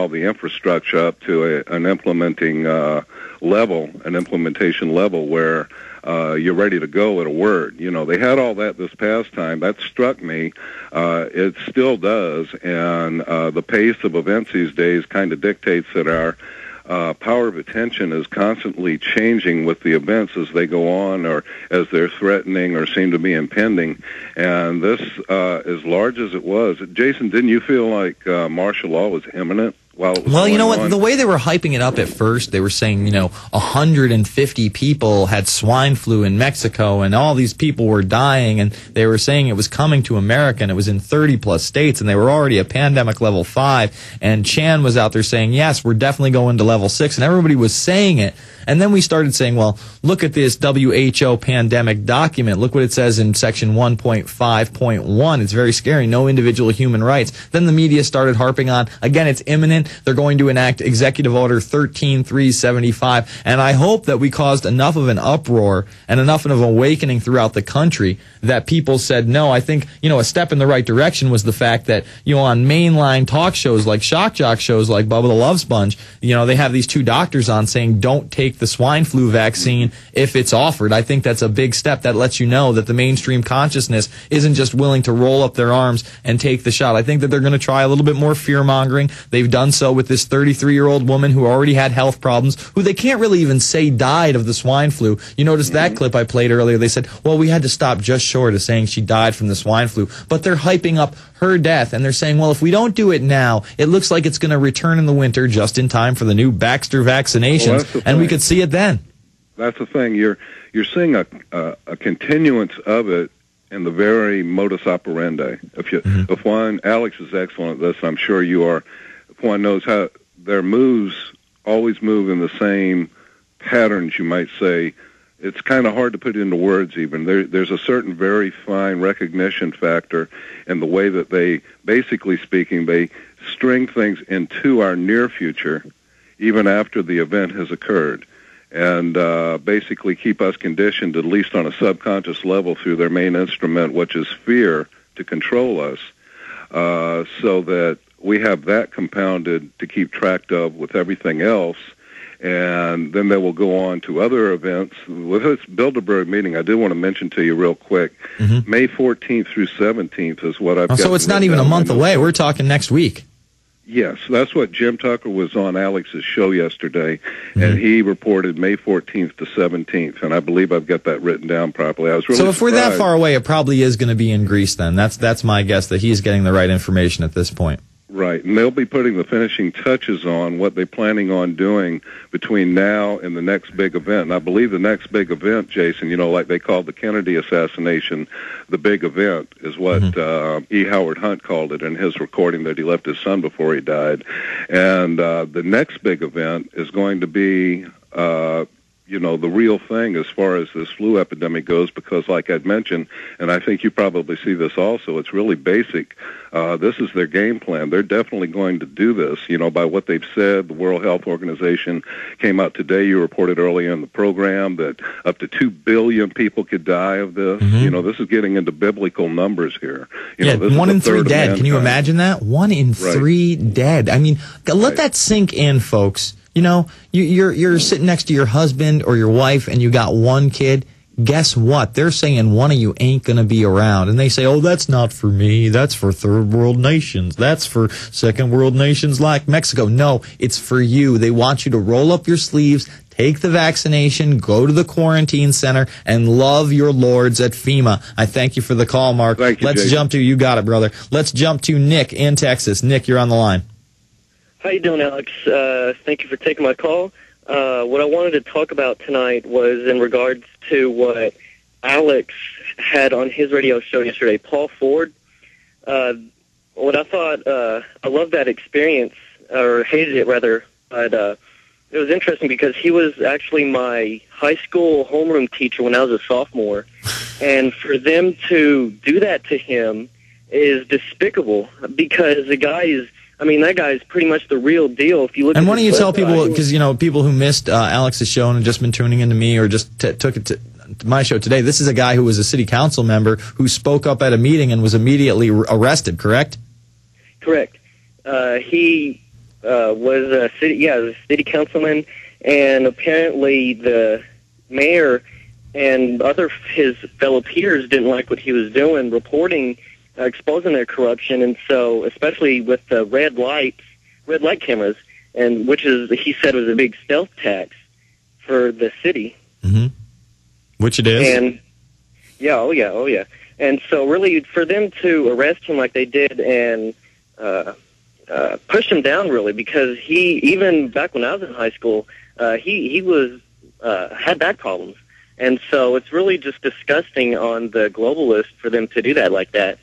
all the infrastructure up to an implementation level where you're ready to go at a word. You know, they had all that this past time. That struck me. It still does, and the pace of events these days kind of dictates that our power of attention is constantly changing with the events as they go on or as they're threatening or seem to be impending. And this, as large as it was, Jason, didn't you feel like martial law was imminent? Well, you know what? The way they were hyping it up at first, they were saying, 150 people had swine flu in Mexico, and all these people were dying, and they were saying it was coming to America, and it was in 30-plus states, and they were already at pandemic level 5, and Chan was out there saying, yes, we're definitely going to level 6, and everybody was saying it. And then we started saying, well, look at this WHO pandemic document. Look what it says in section 1.5.1. It's very scary. No individual human rights. Then the media started harping on, again, it's imminent. They're going to enact Executive Order 13375. And I hope that we caused enough of an uproar and enough of an awakening throughout the country that people said, no, I think, a step in the right direction was the fact that, on mainline talk shows like shock jock shows like Bubba the Love Sponge, they have these two doctors on saying, don't take the swine flu vaccine if it's offered. I think that's a big step that lets you know that the mainstream consciousness isn't just willing to roll up their arms and take the shot. I think that they're going to try a little bit more fear-mongering. They've done so with this 33-year-old woman who already had health problems, who they can't really even say died of the swine flu. You noticed that clip I played earlier. They said, well, we had to stop just short of saying she died from the swine flu. But they're hyping up her death, and they're saying, well, if we don't do it now, it looks like it's going to return in the winter just in time for the new Baxter vaccinations, and we could see it then. That's the thing. You're seeing a continuance of it in the very modus operandi. If one, Alex is excellent at this, I'm sure you are. If one knows how their moves always move in the same patterns, you might say, it's kind of hard to put into words even. There's a certain very fine recognition factor in the way that they, basically speaking, they string things into our near future even after the event has occurred, and basically keep us conditioned, at least on a subconscious level, through their main instrument, which is fear, to control us, so that we have that compounded to keep track of with everything else. And then they will go on to other events. With this Bilderberg meeting, I do want to mention to you real quick, May 14th through 17th is what I've got. So it's not even a month away. We're talking next week. Yes, that's what Jim Tucker was on Alex's show yesterday, and he reported May 14th to 17th, and I believe I've got that written down properly. I was really if we're that far away, it probably is going to be in Greece then. That's my guess, that he's getting the right information at this point. Right, and they'll be putting the finishing touches on what they're planning on doing between now and the next big event. And I believe the next big event, Jason, like they called the Kennedy assassination, the big event is what E. Howard Hunt called it in his recording that he left his son before he died. And the next big event is going to be the real thing as far as this flu epidemic goes, because like I'd mentioned, and I think you probably see this also, it's really basic. This is their game plan. They're definitely going to do this, by what they've said. The World Health Organization came out today, you reported earlier in the program, that up to 2 billion people could die of this. This is getting into biblical numbers here. This 1 in 3 dead. Can you imagine that? 1 in 3 dead. I mean, let that sink in, folks. You're sitting next to your husband or your wife and you got one kid. Guess what? They're saying one of you ain't going to be around. And they say, oh, that's not for me. That's for third world nations. That's for second world nations like Mexico. No, it's for you. They want you to roll up your sleeves, take the vaccination, go to the quarantine center, and love your lords at FEMA. I thank you for the call, Mark. Thank you, Jason. You got it, brother. Let's jump to Nick in Texas. Nick, you're on the line. How you doing, Alex? Thank you for taking my call. What I wanted to talk about tonight was in regards to what Alex had on his radio show yesterday, Paul Ford. What I thought, I loved that experience, or hated it rather, but it was interesting because he was actually my high school homeroom teacher when I was a sophomore, and for them to do that to him is despicable, because the guy is, that guy is pretty much the real deal. If you look, and why don't you tell people, because people who missed Alex's show and have just been tuning into me or just took it to my show today, this is a guy who was a city council member who spoke up at a meeting and was immediately arrested. Correct? Correct. He was a city councilman, and apparently the mayor and his fellow peers didn't like what he was doing, reporting, exposing their corruption, and so especially with the red light cameras, and he said was a big stealth tax for the city. Mm-hmm. Which it is. And oh yeah. And so really for them to arrest him like they did and push him down really, because he, even back when I was in high school, he was had back problems. And so it's really just disgusting on the globalists for them to do that like that.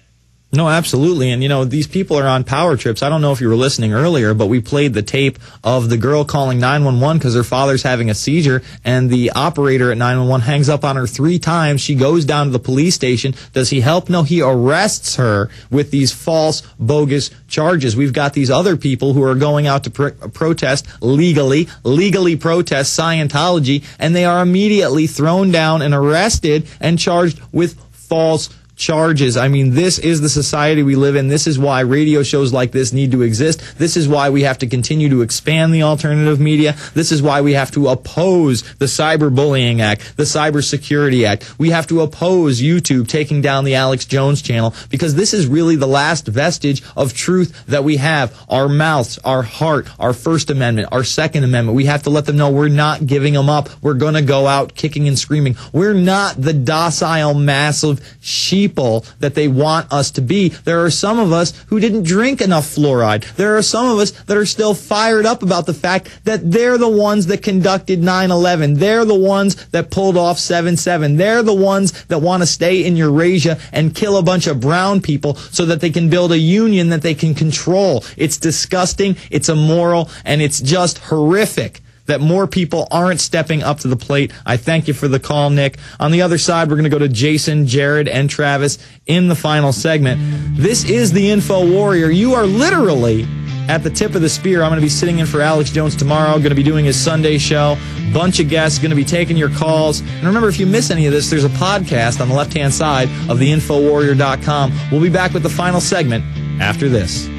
No, absolutely. And, these people are on power trips. I don't know if you were listening earlier, but we played the tape of the girl calling 911 because her father's having a seizure, and the operator at 911 hangs up on her 3 times. She goes down to the police station. Does he help? No, he arrests her with these false, bogus charges. We've got these other people who are going out to protest legally protest Scientology, and they are immediately thrown down and arrested and charged with false charges. I mean, this is the society we live in. This is why radio shows like this need to exist. This is why we have to continue to expand the alternative media. This is why we have to oppose the Cyberbullying Act, the Cybersecurity Act. We have to oppose YouTube taking down the Alex Jones channel, because this is really the last vestige of truth that we have. Our mouths, our heart, our First Amendment, our Second Amendment. We have to let them know we're not giving them up. We're going to go out kicking and screaming. We're not the docile, massive sheeple that they want us to be. There are some of us who didn't drink enough fluoride. There are some of us that are still fired up about the fact that they're the ones that conducted 9/11. They're the ones that pulled off 7/7. They're the ones that want to stay in Eurasia and kill a bunch of brown people so that they can build a union that they can control. It's disgusting, it's immoral, and it's just horrific that more people aren't stepping up to the plate. I thank you for the call, Nick. On the other side, we're going to go to Jason, Jared, and Travis in the final segment. This is the Infowarrior. You are literally at the tip of the spear. I'm going to be sitting in for Alex Jones tomorrow. Going to be doing his Sunday show. Bunch of guests. Going to be taking your calls. And remember, if you miss any of this, there's a podcast on the left-hand side of the Infowarrior.com. We'll be back with the final segment after this.